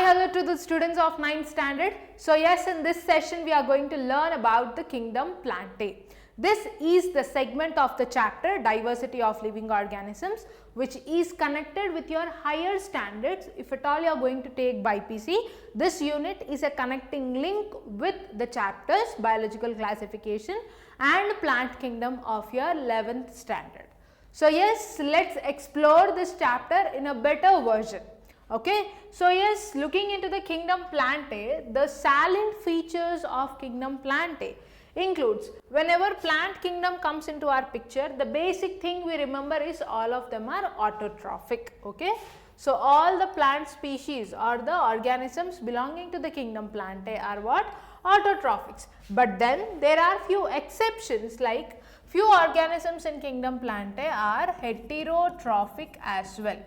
hello to the students of 9th standard. So yes, in this session we are going to learn about the kingdom Plantae. This is the segment of the chapter diversity of living organisms, which is connected with your higher standards. If at all you are going to take BPC, this unit is a connecting link with the chapters biological classification and plant kingdom of your 11th standard. So yes, let's explore this chapter in a better version. Okay, so yes, looking into the kingdom Plantae, the salient features of kingdom Plantae includes, whenever plant kingdom comes into our picture, the basic thing we remember is all of them are autotrophic. Okay, so all the plant species or the organisms belonging to the kingdom Plantae are what? Autotrophics. But then there are few exceptions, like few organisms in kingdom Plantae are heterotrophic as well.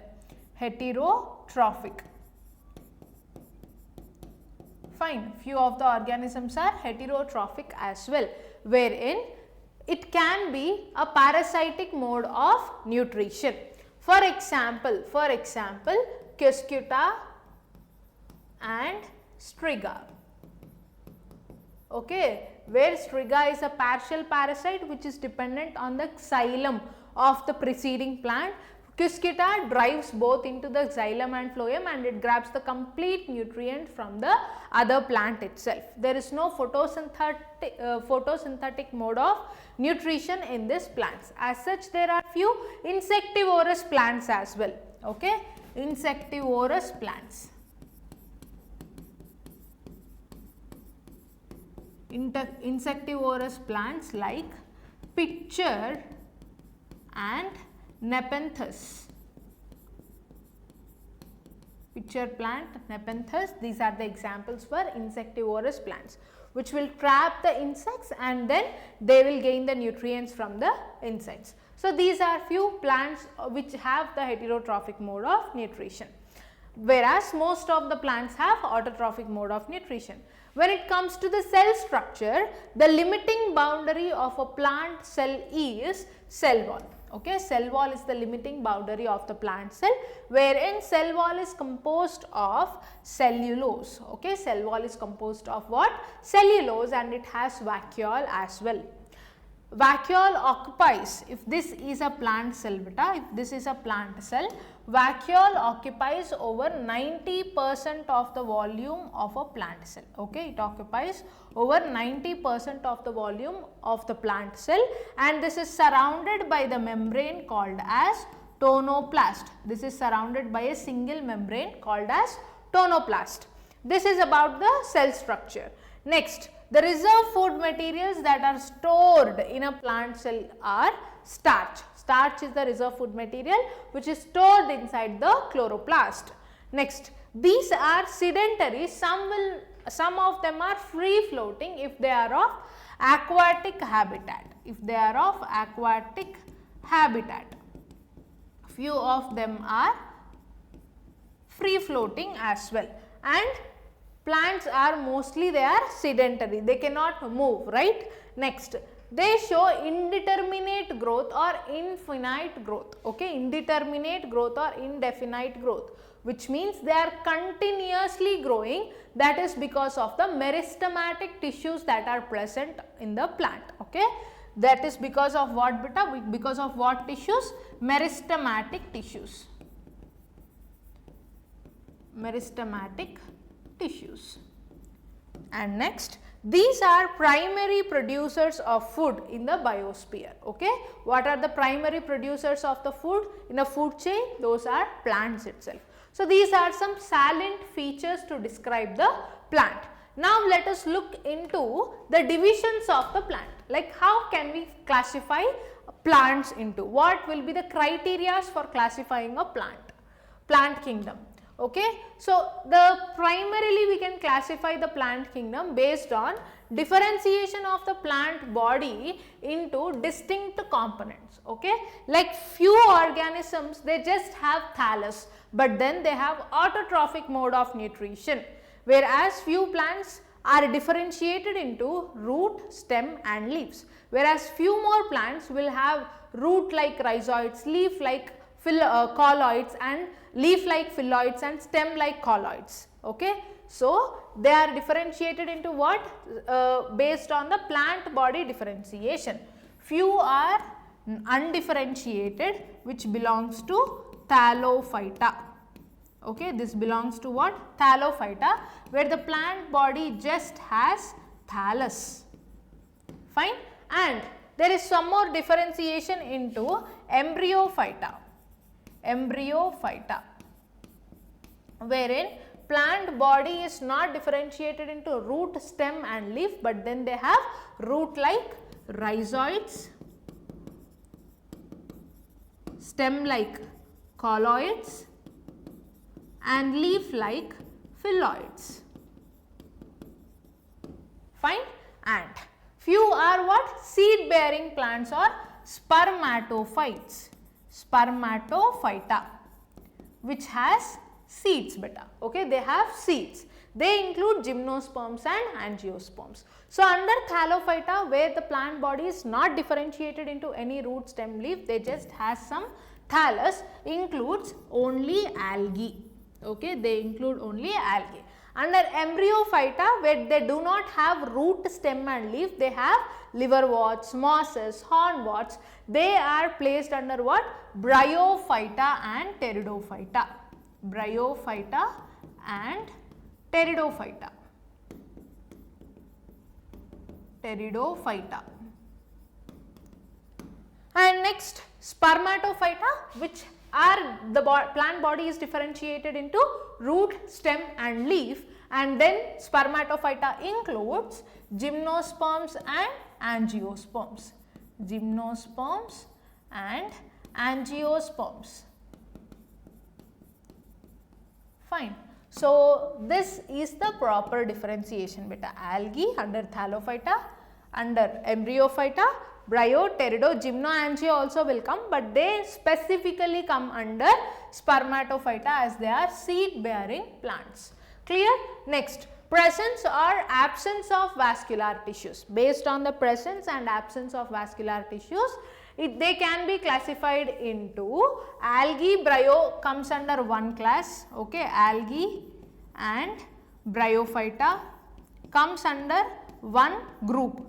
Heterotrophic. Fine, few of the organisms are heterotrophic as well, wherein it can be a parasitic mode of nutrition. For example, Cuscuta and Striga. Okay, where Striga is a partial parasite which is dependent on the xylem of the preceding plant. Cuscuta drives both into the xylem and phloem and it grabs the complete nutrient from the other plant itself. There is no photosynthetic mode of nutrition in these plants. As such, there are few insectivorous plants as well. Okay, insectivorous plants. Insectivorous plants like pitcher and Nepenthes. Pitcher plant, Nepenthes, these are the examples for insectivorous plants which will trap the insects and then they will gain the nutrients from the insects. So these are few plants which have the heterotrophic mode of nutrition, whereas most of the plants have autotrophic mode of nutrition. When it comes to the cell structure, the limiting boundary of a plant cell is cell wall. Okay, cell wall is the limiting boundary of the plant cell, wherein cell wall is composed of cellulose. Okay, cell wall is composed of what? Cellulose, and it has vacuole as well. Vacuole occupies, if this is a plant cell beta, if this is a plant cell, vacuole occupies over 90% of the volume of a plant cell. Okay, it occupies over 90% of the volume of the plant cell, and this is surrounded by the membrane called as tonoplast. This is surrounded by a single membrane called as tonoplast. This is about the cell structure. Next, the reserve food materials that are stored in a plant cell are starch. Starch is the reserve food material which is stored inside the chloroplast. Next, these are sedentary. Some of them are free floating if they are of aquatic habitat. Few of them are free floating as well, and plants are mostly they are sedentary, they cannot move, right? Next, they show indeterminate growth or infinite growth. Okay, indeterminate growth or indefinite growth, which means they are continuously growing. That is because of the meristematic tissues that are present in the plant. Okay, that is because of what beta? Because of what tissues? Meristematic tissues. Meristematic tissues. And next, these are primary producers of food in the biosphere. Okay, what are the primary producers of the food in a food chain? Those are plants itself. So these are some salient features to describe the plant. Now let us look into the divisions of the plant. Like, how can we classify plants into? What will be the criteria for classifying a plant kingdom? Okay, so primarily we can classify the plant kingdom based on differentiation of the plant body into distinct components. Okay, like few organisms, they just have thallus, but then they have autotrophic mode of nutrition, whereas few plants are differentiated into root, stem and leaves, whereas few more plants will have root like rhizoids, leaf like colloids, and leaf like phylloids and stem like colloids. Okay. So, they are differentiated into what? Based on the plant body differentiation. Few are undifferentiated, which belongs to Thallophyta. Okay, this belongs to what? Thallophyta, where the plant body just has thallus. Fine. And there is some more differentiation into Embryophyta. Embryophyta, wherein plant body is not differentiated into root, stem and leaf, but then they have root like rhizoids, stem like colloids and leaf like phylloids. Fine. And few are what? Seed bearing plants or spermatophytes. Spermatophyta, which has seeds beta. Okay, they have seeds. They include gymnosperms and angiosperms. So, under Thallophyta, where the plant body is not differentiated into any root, stem, leaf, they just has some thallus, includes only algae. Okay, they include only algae. Under Embryophyta, where they do not have root, stem and leaf, they have liverworts, mosses, hornworts. They are placed under what? Bryophyta and Pteridophyta. Bryophyta and Pteridophyta. Pteridophyta. And next, Spermatophyta, which are the plant body is differentiated into root, stem and leaf, and then Spermatophyta includes gymnosperms and angiosperms. Gymnosperms and angiosperms. Fine. So, this is the proper differentiation beta. Algae under Thallophyta, under Embryophyta, Bryo, Pterido, Gymno, Angio also will come, but they specifically come under Spermatophyta as they are seed bearing plants. Clear? Next, presence or absence of vascular tissues. Based on the presence and absence of vascular tissues, they can be classified into algae. Bryo comes under one class. Okay, algae and Bryophyta comes under one group.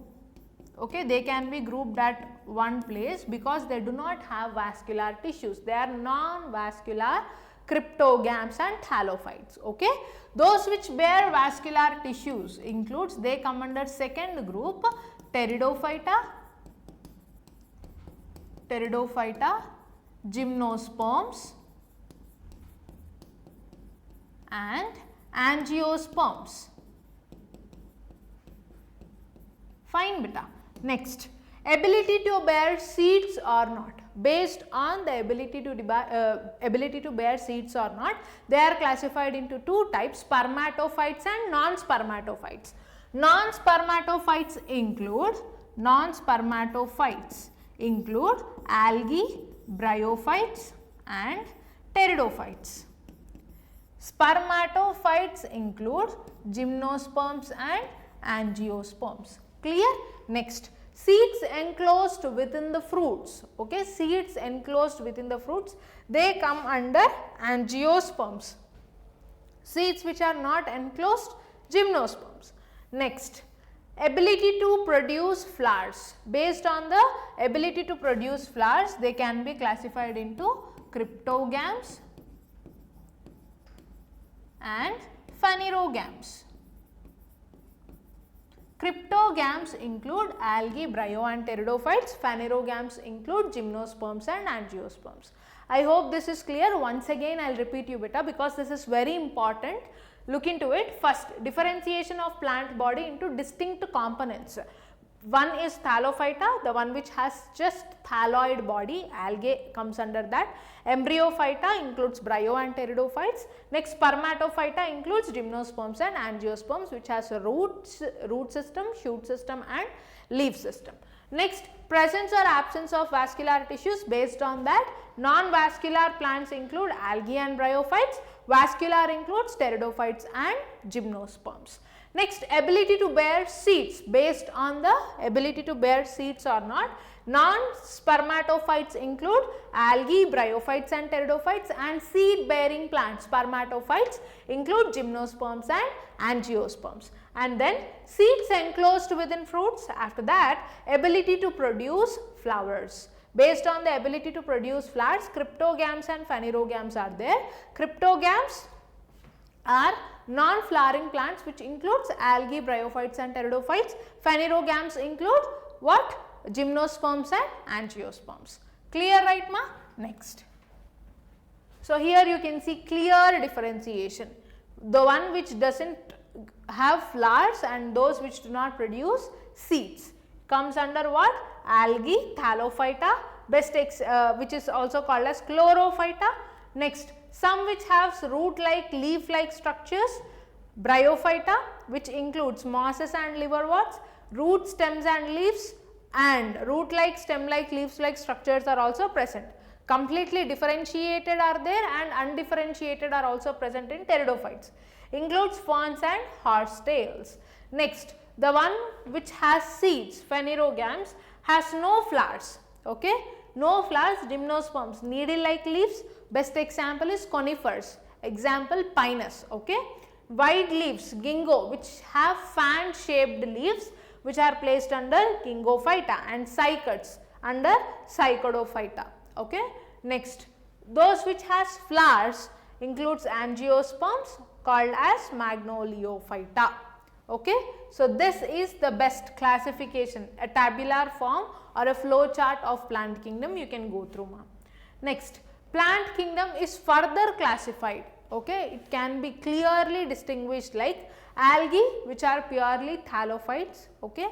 Okay, they can be grouped at one place because they do not have vascular tissues. They are non-vascular cryptogams and thallophytes. Okay, those which bear vascular tissues includes, they come under second group, Pteridophyta, gymnosperms and angiosperms. Fine beta. Next, ability to bear seeds or not. Based on the ability to bear seeds or not, they are classified into two types, spermatophytes and non-spermatophytes. Non-spermatophytes include algae, bryophytes and pteridophytes. Spermatophytes include gymnosperms and angiosperms. Clear? Next, seeds enclosed within the fruits. Okay, seeds enclosed within the fruits, they come under angiosperms. Seeds which are not enclosed, gymnosperms. Next, ability to produce flowers. Based on the ability to produce flowers, they can be classified into cryptogams and phanerogams. Cryptogams include algae, bryo and pteridophytes. Phanerogams include gymnosperms and angiosperms. I hope this is clear. Once again I will repeat you beta because this is very important. Look into it. First, differentiation of plant body into distinct components. One is Thallophyta, the one which has just thalloid body, algae comes under that. Embryophyta includes bryo and pteridophytes. Next, Spermatophyta includes gymnosperms and angiosperms, which has a root system, shoot system and leaf system. Next, presence or absence of vascular tissues. Based on that, non-vascular plants include algae and bryophytes, vascular includes pteridophytes and gymnosperms. Next, ability to bear seeds. Based on the ability to bear seeds or not, Non-spermatophytes include algae, bryophytes and pteridophytes, and seed bearing plants spermatophytes include gymnosperms and angiosperms. And then seeds enclosed within fruits. After that, ability to produce flowers. Based on the ability to produce flowers, cryptogams and phanerogams are there. Cryptogams are non-flowering plants which includes algae, bryophytes and pteridophytes. Phanerogams include what? Gymnosperms and angiosperms. Clear, right ma? Next. So here you can see clear differentiation. The one which doesn't have flowers and those which do not produce seeds comes under what? Algae, Thallophyta, which is also called as Chlorophyta. Next, some which have root-like, leaf-like structures, Bryophyta, which includes mosses and liverworts, root, stems and leaves, and root-like, stem-like, leaves-like structures are also present. Completely differentiated are there and undifferentiated are also present in pteridophytes. Includes ferns and horsetails. Next, the one which has seeds, phanerogams, has no flowers. Okay, no flowers. Gymnosperms, needle-like leaves. Best example is conifers. Example, pinus. Okay, wide leaves, ginkgo, which have fan-shaped leaves, which are placed under Gingophyta, and cycads under Cycadophyta. Okay. Next, those which has flowers includes angiosperms called as Magnoliophyta. Okay. So, this is the best classification, a tabular form or a flow chart of plant kingdom you can go through. Next, plant kingdom is further classified. Okay. It can be clearly distinguished like algae, which are purely thallophytes. Okay.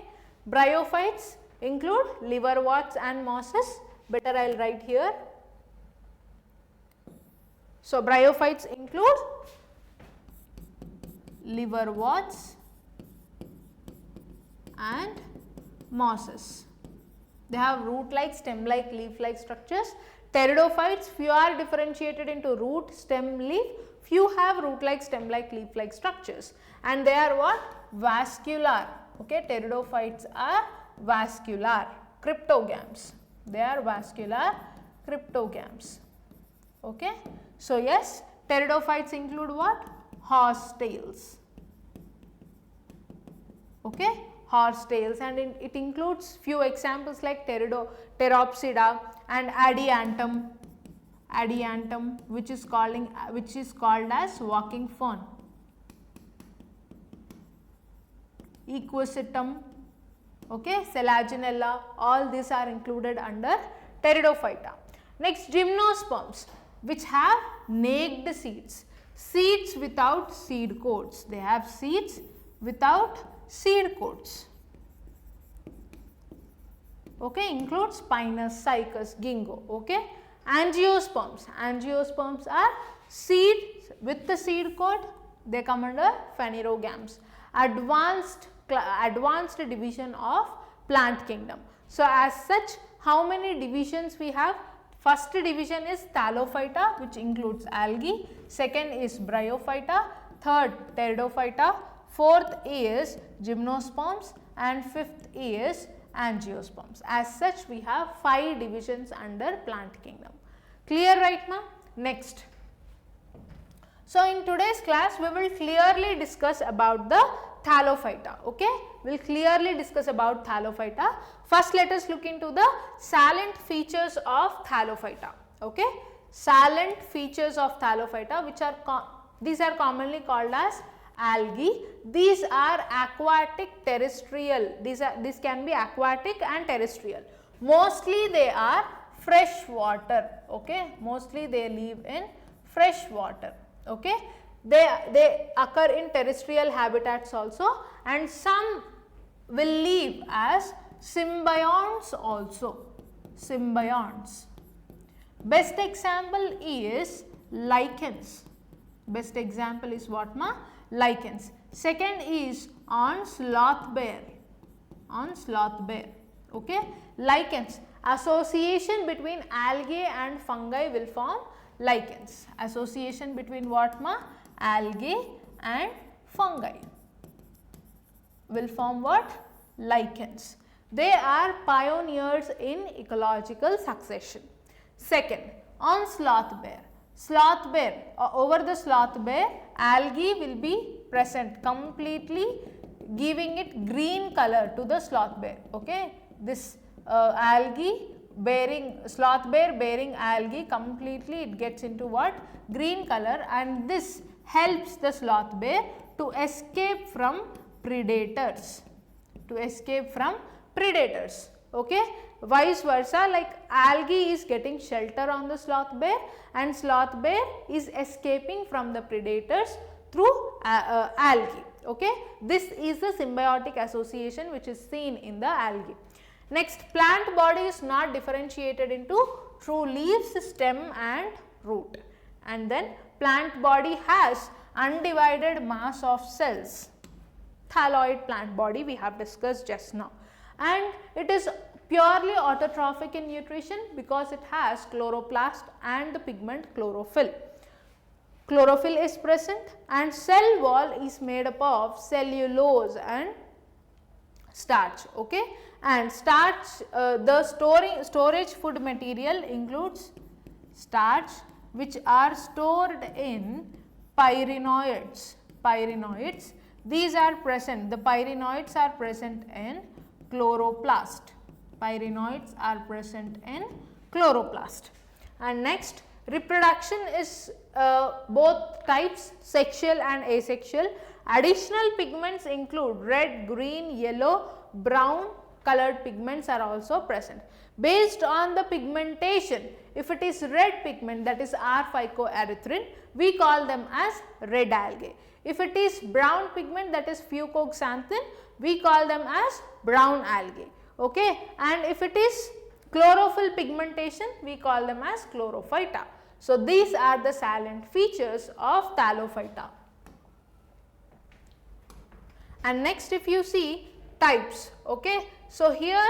Bryophytes include liverworts and mosses. Better I will write here. So, bryophytes include liverworts and mosses. They have root-like, stem-like, leaf-like structures. Pteridophytes, few are differentiated into root, stem, leaf. Few have root-like, stem-like, leaf-like structures, and they are what? Vascular. Okay, pteridophytes are vascular. Cryptogams, they are vascular cryptogams. Okay. So, yes, pteridophytes include what? Horsetails. Okay, horsetails, and it includes few examples like Pteropsida and Adiantum, which is called as walking fern. Equisetum, okay, Selaginella, all these are included under Pteridophyta. Next, gymnosperms, which have naked seeds, seeds without seed coats. They have seeds without seed coats. Okay, includes pinus, cycas, ginkgo. Okay, angiosperms are seeds with the seed coat. They come under phanerogams. Advanced division of plant kingdom. So, as such, how many divisions we have? First division is Thallophyta, which includes algae. Second is Bryophyta. Third, Pteridophyta. Fourth is Gymnosperms, and fifth is Angiosperms. As such, we have 5 divisions under plant kingdom. Clear, right ma? Next. So, in today's class, we will clearly discuss about the Thallophyta. Okay, we will clearly discuss about Thallophyta. First, let us look into the salient features of Thallophyta. Okay, salient features of Thallophyta, which are these are commonly called as algae. These are aquatic, terrestrial. These can be aquatic and terrestrial. Mostly they are fresh water. Okay, mostly they live in fresh water. Okay, they occur in terrestrial habitats also, and some will live as symbionts also. Symbionts. Best example is lichens. Best example is what ma? Lichens. Second is on sloth bear. On sloth bear. Okay. Lichens. Association between algae and fungi will form lichens. Association between what ma? Algae and fungi will form what? Lichens. They are pioneers in ecological succession. Second, on sloth bear. Sloth bear, over the sloth bear, algae will be present completely, giving it green color to the sloth bear. Okay, this algae bearing, sloth bear bearing algae completely, it gets into what? Green color, and this helps the sloth bear to escape from predators. Okay, vice versa, like algae is getting shelter on the sloth bear and sloth bear is escaping from the predators through algae. Okay, this is the symbiotic association which is seen in the algae. Next, plant body is not differentiated into true leaves, stem and root, and then plant body has undivided mass of cells. Thalloid plant body we have discussed just now, and it is purely autotrophic in nutrition because it has chloroplast and the pigment chlorophyll. Chlorophyll is present and cell wall is made up of cellulose and starch. Okay, and starch, the storage food material includes starch which are stored in pyrenoids. These are present, the pyrenoids are present in chloroplast. And next, reproduction is both types, sexual and asexual. Additional pigments include red, green, yellow, brown colored pigments are also present. Based on the pigmentation, if it is red pigment, that is R-phycoerythrin, we call them as red algae. If it is brown pigment, that is fucoxanthin, we call them as brown algae. Okay, and if it is chlorophyll pigmentation, we call them as chlorophyta. So these are the salient features of Thallophyta. And next, if you see types, okay, so here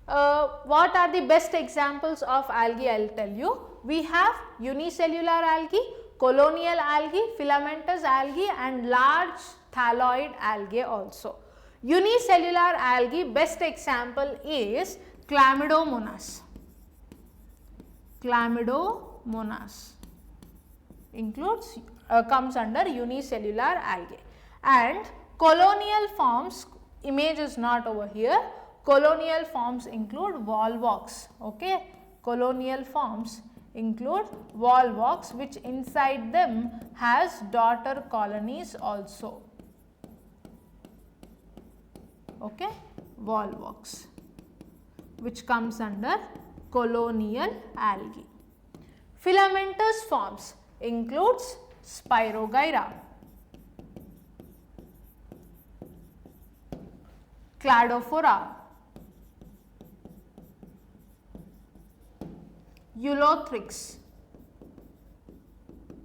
what are the best examples of algae? I will tell you. We have unicellular algae, colonial algae, filamentous algae and large thalloid algae also. Unicellular algae, best example is Chlamydomonas. Includes, comes under unicellular algae. And colonial forms, image is not over here. Colonial forms include volvox. Okay, colonial forms include volvox, which inside them has daughter colonies also. Okay, volvox, which comes under colonial algae. Filamentous forms includes Spirogyra, Cladophora, Ulothrix.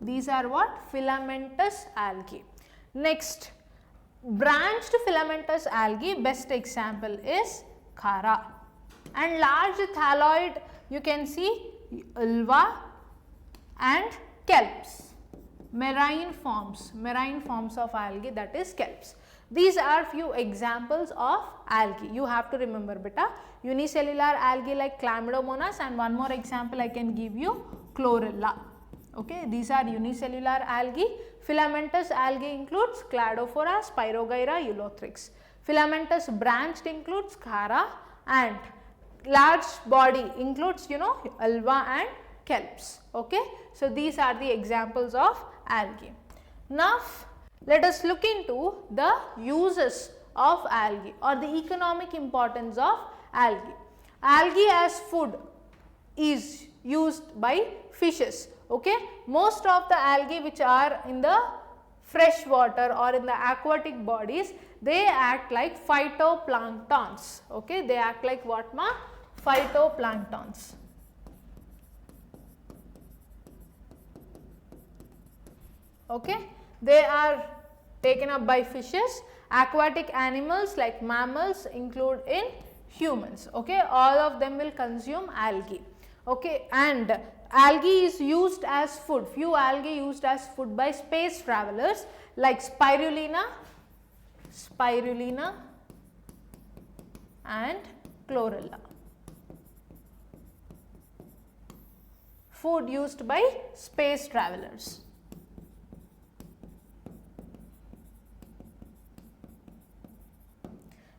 These are what? Filamentous algae. Next, branched filamentous algae, best example is Khara. And large thalloid, you can see ulva and kelps, marine forms of algae, that is kelps. These are few examples of algae. You have to remember beta, unicellular algae like Chlamydomonas, and one more example I can give you, chlorella. Okay, these are unicellular algae. Filamentous algae includes Cladophora, Spirogyra, Ulothrix. Filamentous branched includes Khara, and large body includes, you know, ulva and kelps. Okay, so these are the examples of algae. Now let us look into the uses of algae or the economic importance of algae. Algae as food is used by fishes. Okay, most of the algae which are in the fresh water or in the aquatic bodies, they act like phytoplanktons. Okay, they act like what ma? Phytoplanktons. Okay, they are taken up by fishes. Aquatic animals like mammals include in humans. Okay, all of them will consume algae. Okay, and algae is used as food. Few algae used as food by space travelers like spirulina, and chlorella. Food used by space travelers.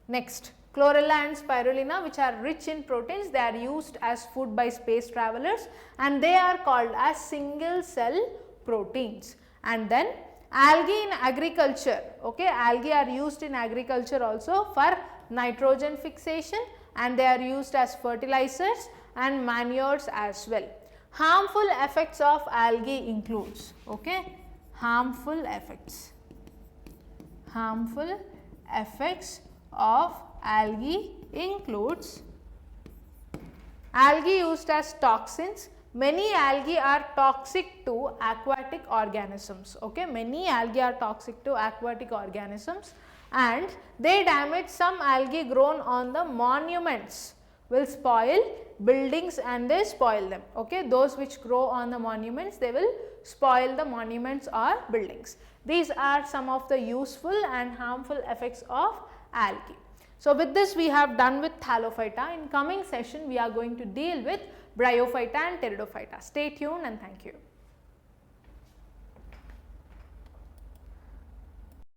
Next, chlorella and spirulina, which are rich in proteins, they are used as food by space travelers and they are called as single cell proteins. And then algae in agriculture, okay, algae are used in agriculture also for nitrogen fixation and they are used as fertilizers and manures as well. Harmful effects of algae includes, okay, harmful effects of algae includes algae used as toxins. Many algae are toxic to aquatic organisms, okay, many algae are toxic to aquatic organisms and they damage some algae grown on the monuments, will spoil buildings and they spoil them, okay, those which grow on the monuments, they will spoil the monuments or buildings. These are some of the useful and harmful effects of algae. So, with this we have done with Thallophyta. In coming session we are going to deal with Bryophyta and Pteridophyta. Stay tuned and thank you.